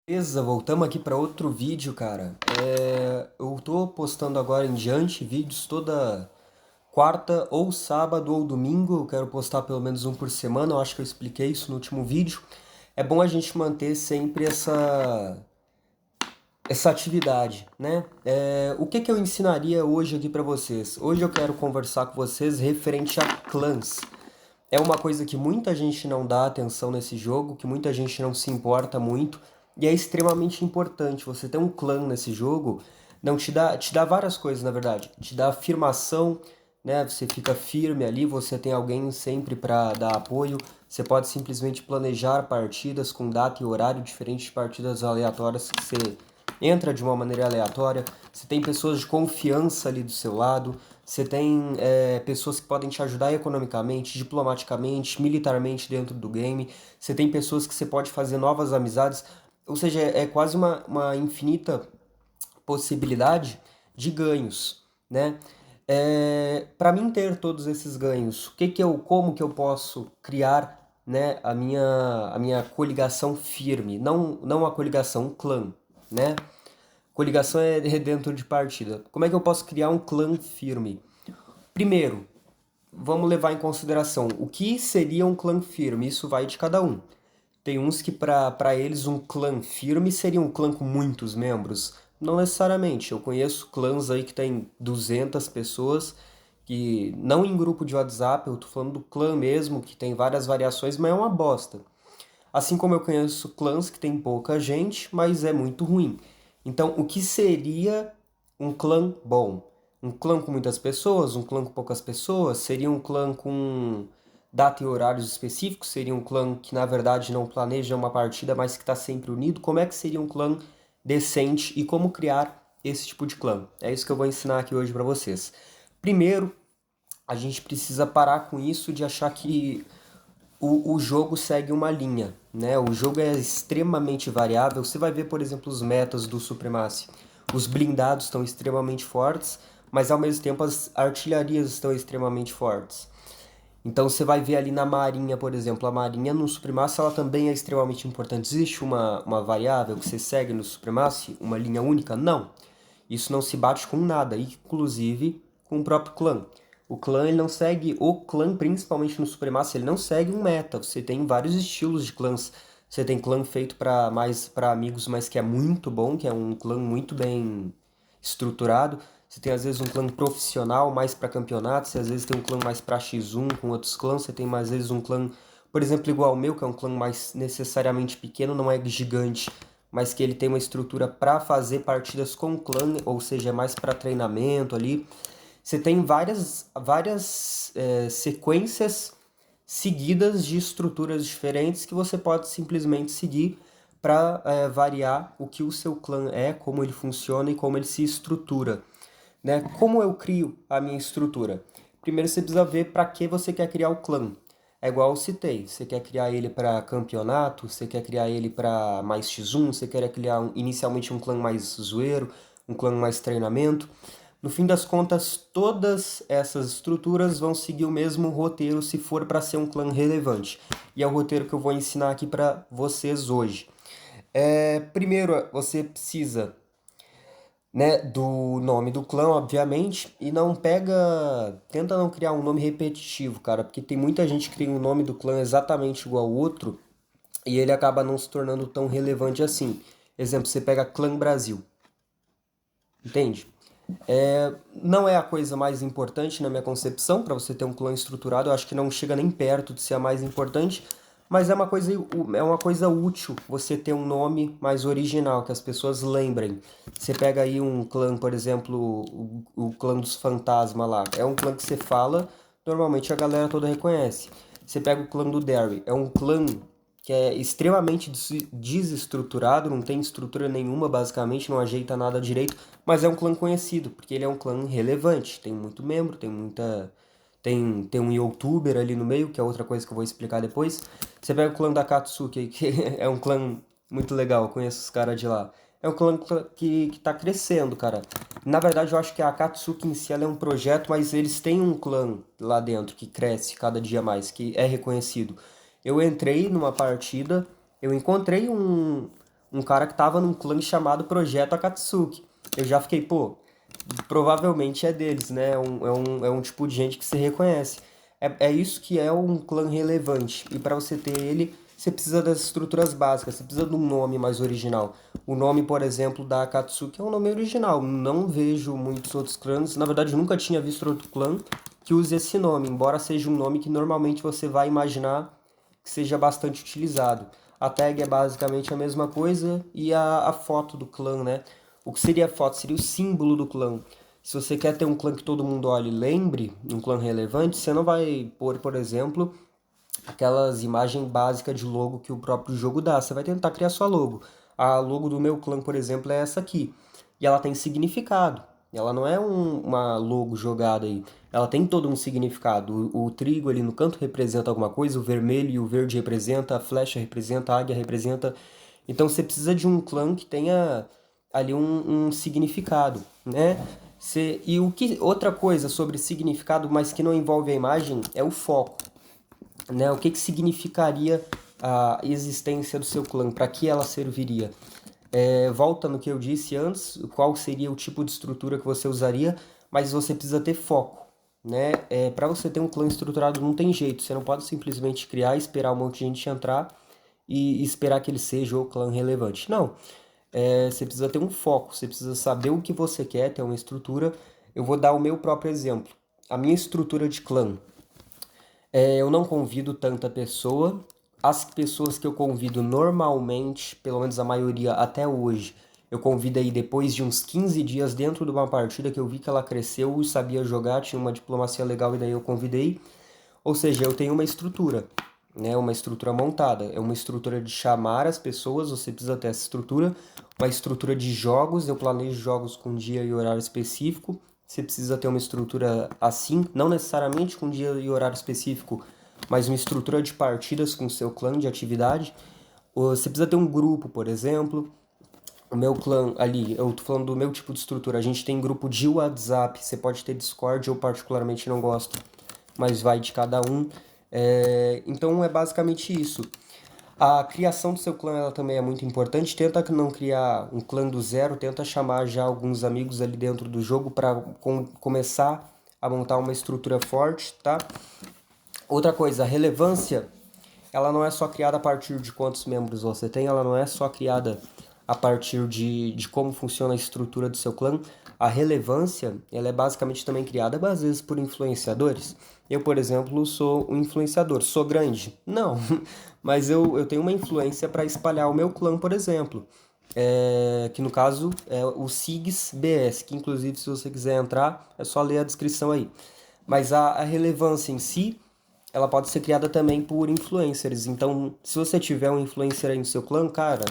Beleza, voltamos aqui para outro vídeo, cara. Eu tô postando agora em diante vídeos toda quarta ou sábado ou domingo. Eu quero postar pelo menos um por semana. Eu acho que eu expliquei isso no último vídeo. É bom a gente manter sempre essa atividade, né? O que que eu ensinaria hoje aqui para vocês? Hoje eu quero conversar com vocês referente a clãs. É uma coisa que muita gente não dá atenção nesse jogo, que muita gente não se importa muito, e é extremamente importante. Você ter um clã nesse jogo não te dá várias coisas, na verdade. Te dá afirmação, né? Você fica firme ali, você tem alguém sempre para dar apoio. Você pode simplesmente planejar partidas com data e horário diferente de partidas aleatórias que você entra de uma maneira aleatória. Você tem pessoas de confiança ali do seu lado. Você tem pessoas que podem te ajudar economicamente, diplomaticamente, militarmente dentro do game. Você tem pessoas que você pode fazer novas amizades. Ou seja, é quase uma infinita possibilidade de ganhos, né? Para mim ter todos esses ganhos, como que eu posso criar, né, a minha coligação firme, não a coligação, um clã, né? Coligação é dentro de partida. Como é que eu posso criar um clã firme? Primeiro, vamos levar em consideração o que seria um clã firme. Isso vai de cada um. Tem uns que para eles um clã firme seria um clã com muitos membros. Não necessariamente. Eu conheço clãs aí que tem 200 pessoas, que não em grupo de WhatsApp, eu tô falando do clã mesmo, que tem várias variações, mas é uma bosta. Assim como eu conheço clãs que tem pouca gente, mas é muito ruim. Então, o que seria um clã bom? Um clã com muitas pessoas, um clã com poucas pessoas? Seria um clã com data e horários específicos? Seria um clã que na verdade não planeja uma partida, mas que está sempre unido? Como é que seria um clã decente e como criar esse tipo de clã? É isso que eu vou ensinar aqui hoje para vocês. Primeiro, a gente precisa parar com isso de achar que o jogo segue uma linha, né? O jogo é extremamente variável. Você vai ver, por exemplo, os metas do Supremacy. Os blindados estão extremamente fortes, mas ao mesmo tempo as artilharias estão extremamente fortes. Então você vai ver ali na Marinha, por exemplo, a Marinha no Supremacy ela também é extremamente importante. Existe uma variável que você segue no Supremacy, uma linha única? Não. Isso não se bate com nada, inclusive com o próprio clã. O clã ele não segue, o clã principalmente no Supremacy, ele não segue um meta. Você tem vários estilos de clãs. Você tem clã feito para mais para amigos, mas que é muito bom, que é um clã muito bem estruturado. Você tem às vezes um clã profissional mais para campeonato, você às vezes tem um clã mais para X1 com outros clãs, você tem mais às vezes um clã, por exemplo, igual ao meu, que é um clã mais necessariamente pequeno, não é gigante, mas que ele tem uma estrutura para fazer partidas com clã, ou seja, é mais para treinamento ali. Você tem várias sequências seguidas de estruturas diferentes que você pode simplesmente seguir para variar o que o seu clã é, como ele funciona e como ele se estrutura, né? Como eu crio a minha estrutura? Primeiro você precisa ver para que você quer criar o clã. É igual eu citei, você quer criar ele para campeonato, você quer criar ele para mais X1, você quer criar inicialmente um clã mais zoeiro, um clã mais treinamento. No fim das contas, todas essas estruturas vão seguir o mesmo roteiro se for para ser um clã relevante. E é o roteiro que eu vou ensinar aqui para vocês hoje. Primeiro, você precisa, né, do nome do clã, obviamente, e não pega, tenta não criar um nome repetitivo, cara, porque tem muita gente que cria um nome do clã exatamente igual ao outro e ele acaba não se tornando tão relevante assim. Exemplo, você pega Clã Brasil, entende? Não é a coisa mais importante na minha concepção para você ter um clã estruturado, eu acho que não chega nem perto de ser a mais importante, mas é uma coisa útil você ter um nome mais original, que as pessoas lembrem. Você pega aí um clã, por exemplo, o clã dos fantasmas lá, é um clã que você fala, normalmente a galera toda reconhece. Você pega o clã do Derry, é um clã que é extremamente desestruturado, não tem estrutura nenhuma, basicamente, não ajeita nada direito, mas é um clã conhecido, porque ele é um clã relevante, tem muito membro, tem muita. Tem um youtuber ali no meio, que é outra coisa que eu vou explicar depois. Você pega o clã da Katsuki, que é um clã muito legal, eu conheço os caras de lá. É um clã que tá crescendo, cara. Na verdade, eu acho que a Akatsuki em si ela é um projeto, mas eles têm um clã lá dentro que cresce cada dia mais, que é reconhecido. Eu entrei numa partida, eu encontrei um cara que tava num clã chamado Projeto Akatsuki. Eu já fiquei, pô, provavelmente é deles, né? É um tipo de gente que se reconhece. É isso que é um clã relevante. E para você ter ele, você precisa das estruturas básicas, você precisa de um nome mais original. O nome, por exemplo, da Akatsuki é um nome original. Não vejo muitos outros clãs. Na verdade, nunca tinha visto outro clã que use esse nome, embora seja um nome que normalmente você vai imaginar que seja bastante utilizado. A tag é basicamente a mesma coisa e a foto do clã, né? O que seria a foto? Seria o símbolo do clã. Se você quer ter um clã que todo mundo olhe e lembre, um clã relevante, você não vai pôr, por exemplo, aquelas imagens básicas de logo que o próprio jogo dá. Você vai tentar criar sua logo. A logo do meu clã, por exemplo, é essa aqui. E ela tem significado. Ela não é uma logo jogada aí. Ela tem todo um significado. O trigo ali no canto representa alguma coisa, o vermelho e o verde representa, a flecha representa, a águia representa. Então você precisa de um clã que tenha ali um significado, né? Outra coisa sobre significado, mas que não envolve a imagem, é o foco, né? O que significaria a existência do seu clã? Para que ela serviria? Volta no que eu disse antes, qual seria o tipo de estrutura que você usaria, mas você precisa ter foco, né? Para você ter um clã estruturado não tem jeito, você não pode simplesmente criar e esperar um monte de gente entrar e esperar que ele seja o clã relevante. Não, você precisa ter um foco, você precisa saber o que você quer, ter uma estrutura. Eu vou dar o meu próprio exemplo. A minha estrutura de clã. Eu não convido tanta pessoa. As pessoas que eu convido normalmente, pelo menos a maioria até hoje, eu convido aí depois de uns 15 dias dentro de uma partida que eu vi que ela cresceu e sabia jogar, tinha uma diplomacia legal e daí eu convidei. Ou seja, eu tenho uma estrutura, né? Uma estrutura montada. É uma estrutura de chamar as pessoas, você precisa ter essa estrutura. Uma estrutura de jogos, eu planejo jogos com dia e horário específico. Você precisa ter uma estrutura assim, não necessariamente com dia e horário específico, mas uma estrutura de partidas com o seu clã de atividade. Você precisa ter um grupo, por exemplo. O meu clã ali, eu tô falando do meu tipo de estrutura. A gente tem grupo de WhatsApp, você pode ter Discord, eu particularmente não gosto, mas vai de cada um. Então é basicamente isso. A criação do seu clã ela também é muito importante. Tenta não criar um clã do zero, tenta chamar já alguns amigos ali dentro do jogo para começar a montar uma estrutura forte, tá? Outra coisa, a relevância, ela não é só criada a partir de quantos membros você tem, ela não é só criada a partir de como funciona a estrutura do seu clã. A relevância, ela é basicamente também criada às vezes por influenciadores. Eu, por exemplo, sou um influenciador. Sou grande? Não, mas eu tenho uma influência para espalhar o meu clã, por exemplo. Que no caso é o SIGS BS, que inclusive se você quiser entrar, é só ler a descrição aí. Mas a relevância em si, ela pode ser criada também por influencers. Então, se você tiver um influencer aí no seu clã, cara,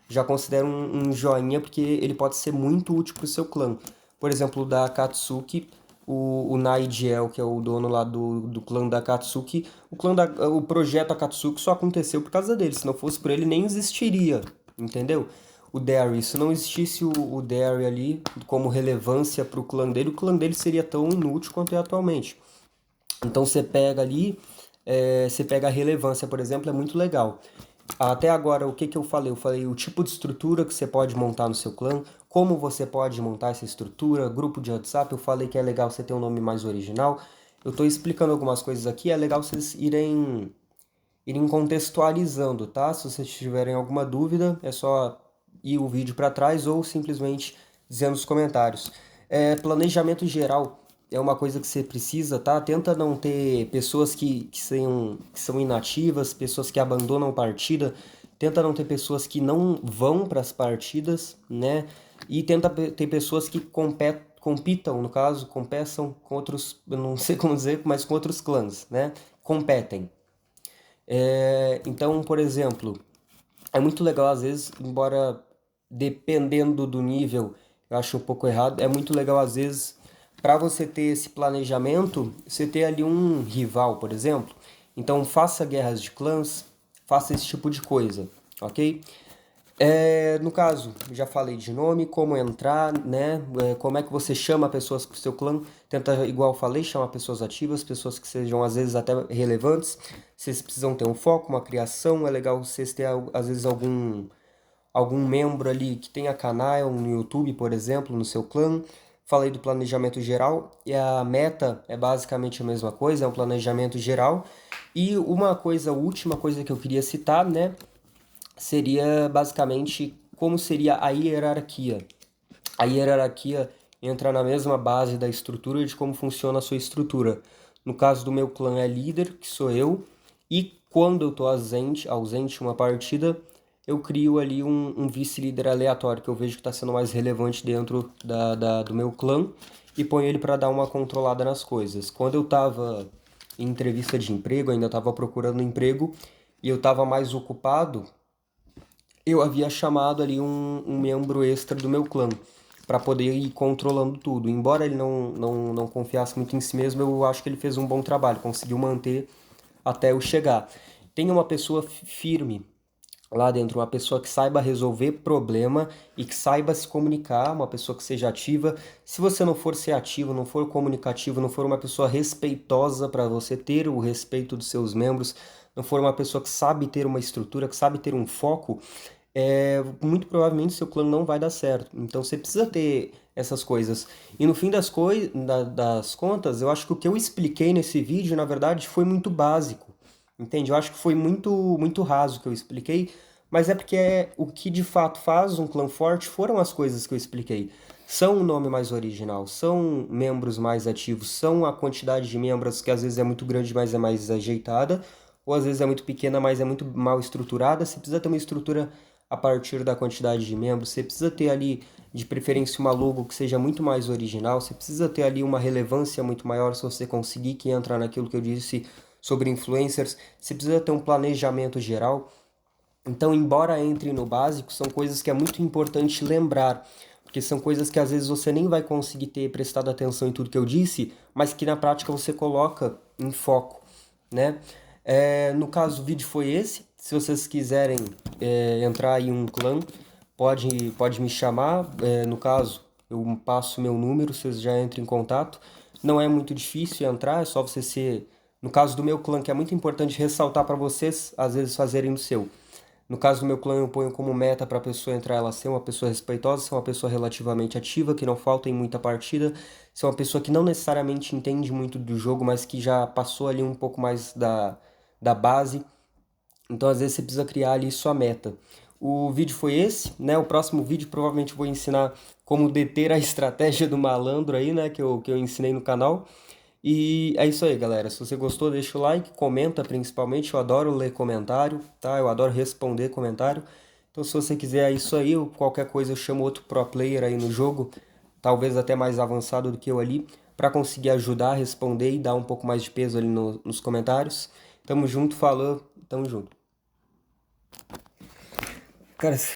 já considera um joinha, porque ele pode ser muito útil para o seu clã. Por exemplo, o da Akatsuki, o Nigel, que é o dono lá do clã da Akatsuki, o projeto Akatsuki só aconteceu por causa dele. Se não fosse por ele, nem existiria, entendeu? O Derry, se não existisse o Derry ali como relevância para o clã dele seria tão inútil quanto é atualmente. Então você pega ali, você pega a relevância, por exemplo, é muito legal. Até agora, o que eu falei? Eu falei o tipo de estrutura que você pode montar no seu clã, como você pode montar essa estrutura, grupo de WhatsApp, eu falei que é legal você ter um nome mais original. Eu estou explicando algumas coisas aqui, é legal vocês irem contextualizando, tá? Se vocês tiverem alguma dúvida, é só ir o vídeo para trás ou simplesmente dizer nos comentários. Planejamento geral é uma coisa que você precisa, tá? Tenta não ter pessoas que são inativas, pessoas que abandonam partida. Tenta não ter pessoas que não vão para as partidas, né? E tenta ter pessoas que compitam, no caso, competam com outros, eu não sei como dizer, mas com outros clãs, né? Competem. Então, por exemplo, é muito legal às vezes, embora dependendo do nível, eu acho um pouco errado, é muito legal às vezes para você ter esse planejamento, você ter ali um rival, por exemplo. Então faça guerras de clãs, faça esse tipo de coisa, ok? No caso, já falei de nome, como entrar, né? Como é que você chama pessoas para o seu clã. Tenta, igual eu falei, chamar pessoas ativas, pessoas que sejam às vezes até relevantes. Vocês precisam ter um foco, uma criação. É legal vocês terem às vezes algum membro ali que tenha canal no YouTube, por exemplo, no seu clã. Falei do planejamento geral e a meta é basicamente a mesma coisa, é um planejamento geral. E uma coisa, última coisa que eu queria citar, né, seria basicamente como seria a hierarquia. A hierarquia entra na mesma base da estrutura de como funciona a sua estrutura. No caso do meu clã é líder, que sou eu, e quando eu estou ausente uma partida, eu crio ali um vice-líder aleatório, que eu vejo que está sendo mais relevante dentro do meu clã, e ponho ele para dar uma controlada nas coisas. Quando eu estava em entrevista de emprego, ainda estava procurando emprego, e eu estava mais ocupado, eu havia chamado ali um membro extra do meu clã para poder ir controlando tudo. Embora ele não confiasse muito em si mesmo, eu acho que ele fez um bom trabalho, conseguiu manter até eu chegar. Tenha uma pessoa firme lá dentro, uma pessoa que saiba resolver problema e que saiba se comunicar, uma pessoa que seja ativa. Se você não for ser ativo, não for comunicativo, não for uma pessoa respeitosa para você ter o respeito dos seus membros, não for uma pessoa que sabe ter uma estrutura, que sabe ter um foco, muito provavelmente seu clã não vai dar certo. Então você precisa ter essas coisas. E no fim das contas, eu acho que o que eu expliquei nesse vídeo, na verdade, foi muito básico. Entende? Eu acho que foi muito raso que eu expliquei, mas é porque o que de fato faz um clã forte foram as coisas que eu expliquei. São um nome mais original, são membros mais ativos, são a quantidade de membros que às vezes é muito grande, mas é mais ajeitada, ou às vezes é muito pequena, mas é muito mal estruturada. Você precisa ter uma estrutura a partir da quantidade de membros, você precisa ter ali, de preferência, uma logo que seja muito mais original, você precisa ter ali uma relevância muito maior se você conseguir, que entra naquilo que eu disse sobre influencers, você precisa ter um planejamento geral. Então, embora entre no básico, são coisas que é muito importante lembrar, porque são coisas que às vezes você nem vai conseguir ter prestado atenção em tudo que eu disse, mas que na prática você coloca em foco, né? No caso, o vídeo foi esse. Se vocês quiserem entrar em um clã, pode me chamar. No caso, eu passo meu número, vocês já entram em contato. Não é muito difícil entrar, é só você ser... No caso do meu clã, que é muito importante ressaltar para vocês, às vezes fazerem no seu. No caso do meu clã, eu ponho como meta para a pessoa entrar, ela ser uma pessoa respeitosa, ser uma pessoa relativamente ativa, que não falta em muita partida, ser uma pessoa que não necessariamente entende muito do jogo, mas que já passou ali um pouco mais da base. Então, às vezes, você precisa criar ali sua meta. O vídeo foi esse, né? O próximo vídeo provavelmente eu vou ensinar como deter a estratégia do malandro aí, né? Que eu ensinei no canal. E é isso aí, galera. Se você gostou, deixa o like, comenta principalmente. Eu adoro ler comentário, tá? Eu adoro responder comentário. Então, se você quiser isso aí, ou qualquer coisa, eu chamo outro pro player aí no jogo, talvez até mais avançado do que eu ali, para conseguir ajudar a responder e dar um pouco mais de peso ali nos comentários. Tamo junto, falou, tamo junto. Cara,